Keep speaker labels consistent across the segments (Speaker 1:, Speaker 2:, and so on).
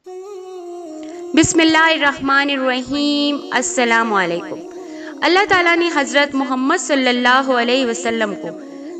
Speaker 1: بسم اللہ الرحمن الرحیم۔ السلام علیکم۔ اللہ تعالیٰ نے حضرت محمد صلی اللہ علیہ وسلم کو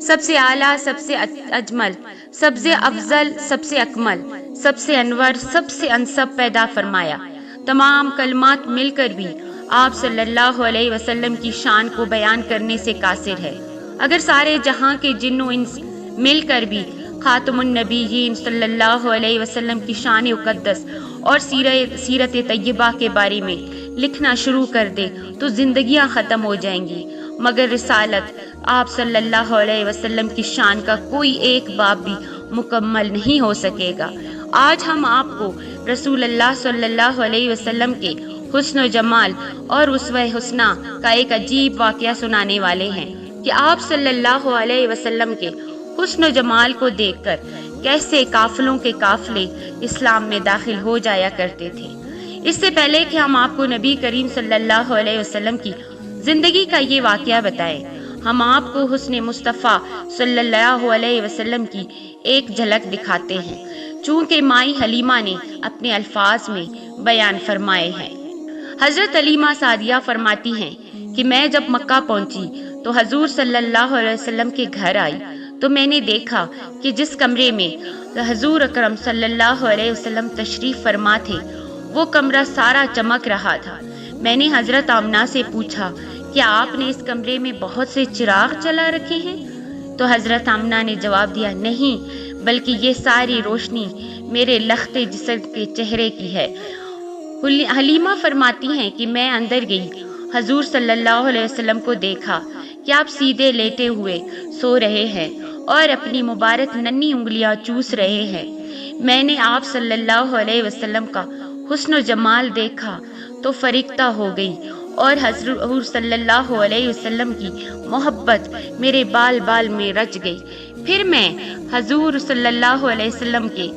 Speaker 1: سب سے اعلیٰ، سب سے اجمل، سب سے افضل، سب سے اکمل، سب سے انور، سب سے انسب پیدا فرمایا۔ تمام کلمات مل کر بھی آپ صلی اللہ علیہ وسلم کی شان کو بیان کرنے سے قاصر ہے۔ اگر سارے جہاں کے جن و انس مل کر بھی خاتم النبیین صلی اللہ علیہ وسلم کی شان مقدس اور سیرت طیبہ کے بارے میں لکھنا شروع کر دے تو زندگیاں ختم ہو جائیں گی، مگر رسالت آپ صلی اللہ علیہ وسلم کی شان کا کوئی ایک باب بھی مکمل نہیں ہو سکے گا۔ آج ہم آپ کو رسول اللہ صلی اللہ علیہ وسلم کے حسن و جمال اور اسوہ حسنہ کا ایک عجیب واقعہ سنانے والے ہیں کہ آپ صلی اللہ علیہ وسلم کے حسن و جمال کو دیکھ کر کیسے قافلوں کے قافلے اسلام میں داخل ہو جایا کرتے تھے۔ اس سے پہلے کہ ہم آپ کو نبی کریم صلی اللہ علیہ وسلم کی زندگی کا یہ واقعہ بتائیں، ہم آپ کو حسن مصطفیٰ صلی اللہ علیہ وسلم کی ایک جھلک دکھاتے ہیں، چونکہ مائی حلیمہ نے اپنے الفاظ میں بیان فرمائے ہیں۔ حضرت حلیمہ سعدیہ فرماتی ہیں کہ میں جب مکہ پہنچی تو حضور صلی اللہ علیہ وسلم کے گھر آئی تو میں نے دیکھا کہ جس کمرے میں حضور اکرم صلی اللہ علیہ وسلم تشریف فرما تھے وہ کمرہ سارا چمک رہا تھا۔ میں نے حضرت آمنہ سے پوچھا کہ آپ نے اس کمرے میں بہت سے چراغ جلا رکھے ہیں؟ تو حضرت آمنہ نے جواب دیا، نہیں، بلکہ یہ ساری روشنی میرے لخت جسم کے چہرے کی ہے۔ حلیمہ فرماتی ہیں کہ میں اندر گئی، حضور صلی اللہ علیہ وسلم کو دیکھا کہ آپ سیدھے لیٹے ہوئے سو رہے ہیں اور اپنی مبارک ننھی انگلیاں چوس رہے ہیں۔ میں نے آپ صلی اللہ علیہ وسلم کا حسن و جمال دیکھا تو فریفتہ ہو گئی اور حضور صلی اللہ علیہ وسلم کی محبت میرے بال بال میں رچ گئی۔ پھر میں حضور صلی اللہ علیہ وسلم کے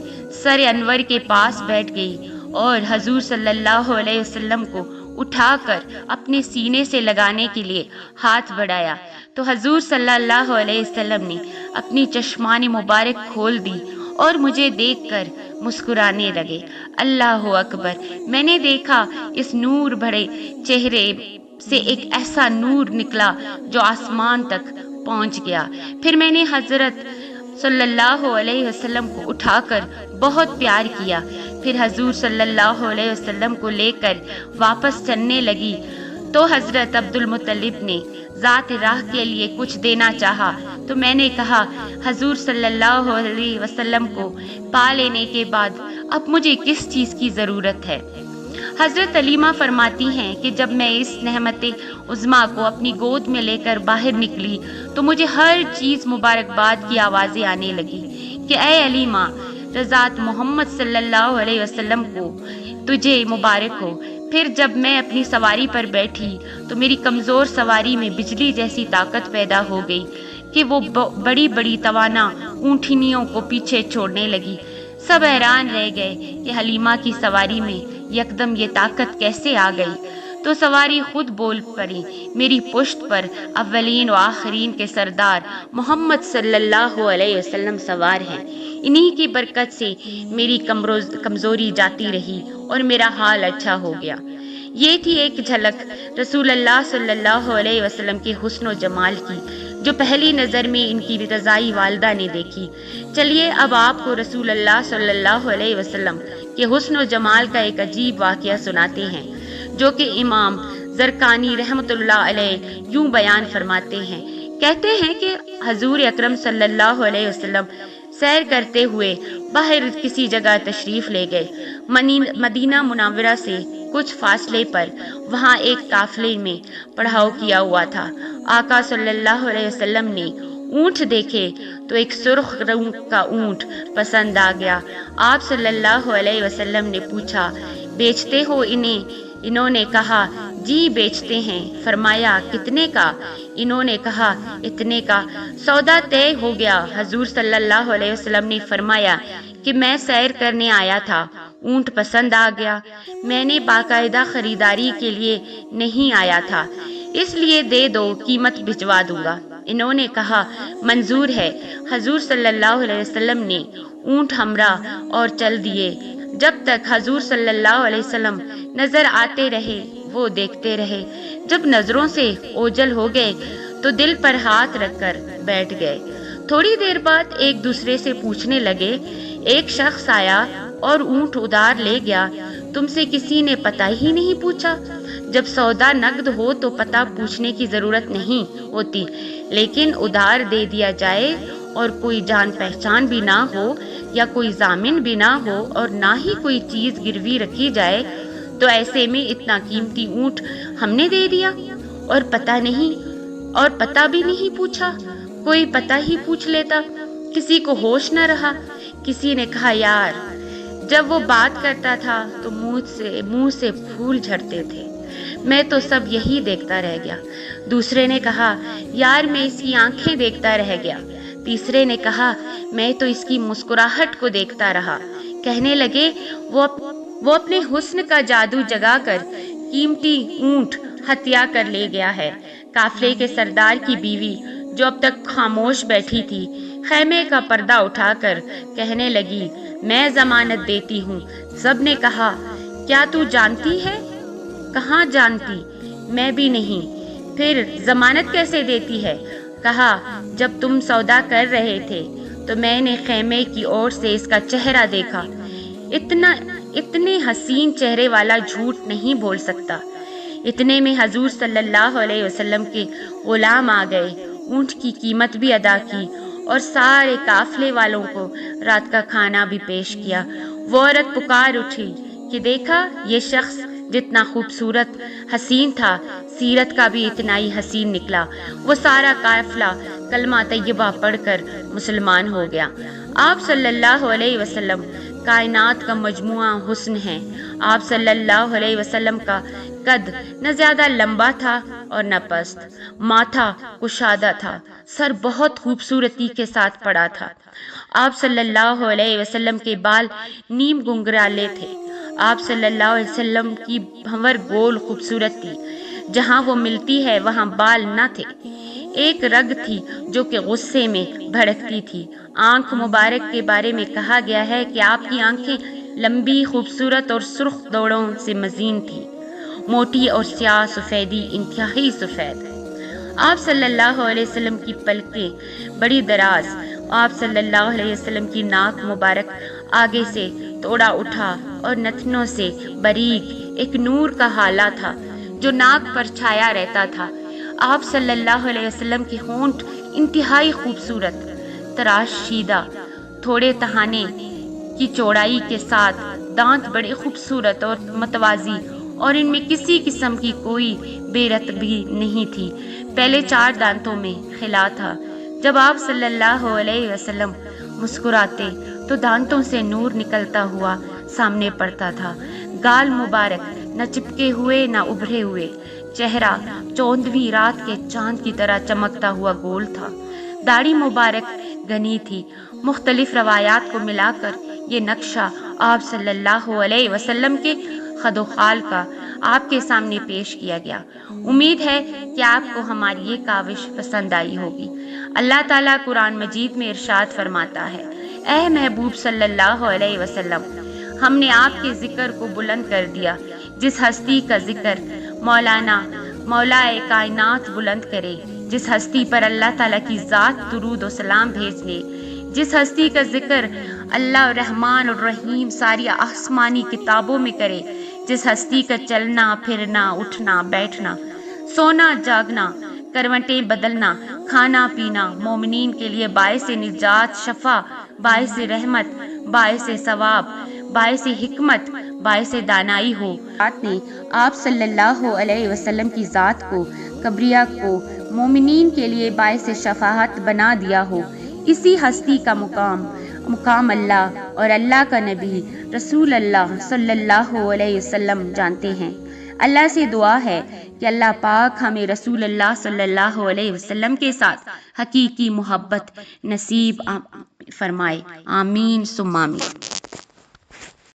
Speaker 1: سر انور کے پاس بیٹھ گئی اور حضور صلی اللہ علیہ وسلم کو اٹھا کر اپنے سینے سے لگانے کے لیے ہاتھ بڑھایا تو حضور صلی اللہ علیہ وسلم نے اپنی چشمان مبارک کھول دی اور مجھے دیکھ کر مسکرانے لگے۔ اللہ اکبر! میں نے دیکھا اس نور بھرے چہرے سے ایک ایسا نور نکلا جو آسمان تک پہنچ گیا۔ پھر میں نے حضرت صلی اللہ علیہ وسلم کو اٹھا کر بہت پیار کیا۔ پھر حضور صلی اللہ علیہ وسلم کو لے کر واپس چلنے لگی تو حضرت عبد المطلب نے ذات راہ کے لیے کچھ دینا چاہا تو میں نے کہا، حضور صلی اللہ علیہ وسلم کو پا لینے کے بعد اب مجھے کس چیز کی ضرورت ہے؟ حضرت حلیمہ فرماتی ہیں کہ جب میں اس نعمت عظمیٰ کو اپنی گود میں لے کر باہر نکلی تو مجھے ہر چیز مبارکباد کی آوازیں آنے لگی کہ اے حلیمہ، رضات محمد صلی اللہ علیہ وسلم کو تجھے مبارک ہو۔ پھر جب میں اپنی سواری پر بیٹھی تو میری کمزور سواری میں بجلی جیسی طاقت پیدا ہو گئی کہ وہ بڑی بڑی توانا اونٹنیوں کو پیچھے چھوڑنے لگی۔ سب حیران رہ گئے کہ حلیمہ کی سواری میں یکدم یہ طاقت کیسے آ گئی؟ تو سواری خود بول پڑی، میری پشت پر اولین و آخرین کے سردار محمد صلی اللہ علیہ وسلم سوار ہیں۔ انہی کی برکت سے میری کمزوری جاتی رہی اور میرا حال اچھا ہو گیا۔ یہ تھی ایک جھلک رسول اللہ صلی اللہ علیہ وسلم کے حسن و جمال کی جو پہلی نظر میں ان کی رضائی والدہ نے دیکھی۔ چلیے اب آپ کو رسول اللہ صلی اللہ علیہ وسلم کے حسن و جمال کا ایک عجیب واقعہ سناتے ہیں جو کہ امام زرقانی رحمۃ اللہ علیہ یوں بیان فرماتے ہیں۔ کہتے ہیں کہ حضور اکرم صلی اللہ علیہ وسلم سیر کرتے ہوئے باہر کسی جگہ تشریف لے گئے۔ مدینہ منورہ سے کچھ فاصلے پر وہاں ایک قافلے میں پڑاؤ کیا ہوا تھا۔ آقا صلی اللہ علیہ وسلم نے اونٹ دیکھے تو ایک سرخ رنگ کا اونٹ پسند آ گیا۔ آپ صلی اللہ علیہ وسلم نے پوچھا، بیچتے ہو انہیں؟ انہوں نے کہا، جی بیچتے ہیں۔ فرمایا، کتنے کا؟ انہوں نے کہا، اتنے کا۔ سودا طے ہو گیا۔ حضور صلی اللہ علیہ وسلم نے فرمایا کہ میں سیر کرنے آیا تھا، اونٹ پسند آ گیا، میں نے باقاعدہ خریداری کے لیے نہیں آیا تھا، اس لیے دے دو، قیمت بھجوا دوں گا۔ انہوں نے کہا، منظور ہے۔ حضور صلی اللہ علیہ وسلم نے اونٹ ہمراہ اور چل دیے۔ جب تک حضور صلی اللہ علیہ وسلم نظر آتے رہے وہ دیکھتے رہے، جب نظروں سے اوجھل ہو گئے تو دل پر ہاتھ رکھ کر بیٹھ گئے۔ تھوڑی دیر بعد ایک دوسرے سے پوچھنے لگے، ایک شخص آیا اور اونٹ ادھار لے گیا، تم سے کسی نے پتہ ہی نہیں پوچھا؟ جب سودا نقد ہو تو پتہ پوچھنے کی ضرورت نہیں ہوتی، لیکن ادھار دے دیا جائے اور کوئی جان پہچان بھی نہ ہو یا کوئی ضامن بھی نہ ہو اور نہ ہی کوئی چیز گروی رکھی جائے تو ایسے میں اتنا قیمتی اونٹ ہم نے دے دیا اور پتہ بھی نہیں پوچھا۔ کوئی پتہ ہی پوچھ لیتا، کسی کو ہوش نہ رہا۔ کسی نے کہا، یار جب وہ بات کرتا تھا تو منہ سے پھول جھڑتے تھے، میں تو سب یہی دیکھتا رہ گیا۔ دوسرے نے کہا، یار میں اس کی آنکھیں دیکھتا رہ گیا۔ تیسرے نے کہا، میں تو اس کی مسکراہٹ کو دیکھتا رہا۔ کہنے لگے، وہ اپنے حسن کا جادو جگا کر قیمتی اونٹ ہتھیا کر لے گیا ہے۔ قافلے کے سردار کی بیوی جو اب تک خاموش بیٹھی تھی، خیمے کا پردہ اٹھا کر کہنے لگی، میں ضمانت دیتی ہوں۔ سب نے کہا، کیا تو جانتی ہے؟ کہاں جانتی، میں بھی نہیں۔ پھر ضمانت کیسے دیتی ہے؟ کہا، جب تم سودا کر رہے تھے تو میں نے خیمے کی اور سے اس کا چہرہ دیکھا۔ اتنے حسین چہرے والا جھوٹ نہیں بول سکتا۔ اتنے میں حضور صلی اللہ علیہ وسلم کے غلام آ گئے، اونٹ کی قیمت بھی ادا کی اور سارے قافلے والوں کو رات کا کھانا بھی پیش کیا۔ وہ عورت پکار اٹھی کہ دیکھا، یہ شخص جتنا خوبصورت حسین تھا، سیرت کا بھی اتنا ہی حسین نکلا۔ وہ سارا قافلہ کلمہ طیبہ پڑھ کر مسلمان ہو گیا۔ آپ صلی اللہ علیہ وسلم کائنات کا مجموعہ حسن ہیں۔ آپ صلی اللہ علیہ وسلم کا قد نہ زیادہ لمبا تھا اور نہ پست، ماتھا کشادہ تھا، سر بہت خوبصورتی کے ساتھ پڑا تھا۔ آپ صلی اللہ علیہ وسلم کے بال نیم گنگرالے تھے۔ آپ صلی اللہ علیہ وسلم کی بھنور گول خوبصورت تھی، جہاں وہ ملتی ہے وہاں بال نہ تھے۔ ایک رگ تھی جو کہ غصے میں بھڑکتی تھی۔ آنکھ مبارک کے بارے میں کہا گیا ہے کہ آپ کی آنکھیں لمبی، خوبصورت اور سرخ دوڑوں سے مزین تھی، موٹی اور سیاہ سفیدی، انتہائی سفید۔ آپ صلی اللہ علیہ وسلم کی پلکیں بڑی دراز، آپ صلی اللہ علیہ وسلم کی ناک مبارک آگے سے توڑا اٹھا اور نتنوں سے باریک ایک نور کا ہالہ تھا جو ناک پر چھایا رہتا تھا۔ آپ صلی اللہ علیہ وسلم کے ہونٹ انتہائی خوبصورت، تراشیدہ، تھوڑے تہانے کی چوڑائی کے ساتھ، دانت بڑے خوبصورت اور متوازی اور ان میں کسی قسم کی کوئی بے رتبی نہیں تھی۔ پہلے 4 دانتوں میں خلا تھا۔ جب آپ صلی اللہ علیہ وسلم مسکراتے تو دانتوں سے نور نکلتا ہوا سامنے پڑتا تھا۔ گال مبارک نہ چپکے ہوئے نہ ابھرے ہوئے، چہرہ 14ویں رات کے چاند کی طرح چمکتا ہوا گول تھا۔ داڑھی مبارک گھنی تھی۔ مختلف روایات کو ملا کر یہ نقشہ آپ صلی اللہ علیہ وسلم کے خد و خال کا آپ کے سامنے پیش کیا گیا۔ امید ہے کہ آپ کو ہماری یہ کاوش پسند آئی ہوگی۔ اللہ تعالیٰ قرآن مجید میں ارشاد فرماتا ہے، اے محبوب صلی اللہ علیہ وسلم، ہم نے آپ کے ذکر کو بلند کر دیا۔ جس ہستی کا ذکر مولا کائنات بلند کرے، جس ہستی پر اللہ تعالیٰ کی ذات درود و سلام بھیج دے، جس ہستی کا ذکر اللہ الرحمن الرحیم ساری آسمانی کتابوں میں کرے، جس ہستی کا چلنا پھرنا، اٹھنا بیٹھنا، سونا جاگنا، کروٹیں بدلنا، کھانا پینا مومنین کے لیے باعث نجات، شفا، باعث رحمت، باعث ثواب، باعث حکمت، باعث دانائی ہو۔ نے آپ صلی اللہ علیہ وسلم کی ذات کو، کبریا کو مومنین کے لیے باعث شفاعت بنا دیا ہو۔ اسی ہستی کا مقام اللہ اور اللہ کا نبی رسول اللہ صلی اللہ علیہ وسلم جانتے ہیں۔ اللہ سے دعا ہے کہ اللہ پاک ہمیں رسول اللہ صلی اللہ علیہ وسلم کے ساتھ حقیقی محبت نصیب فرمائے۔ آمین ثم آمین۔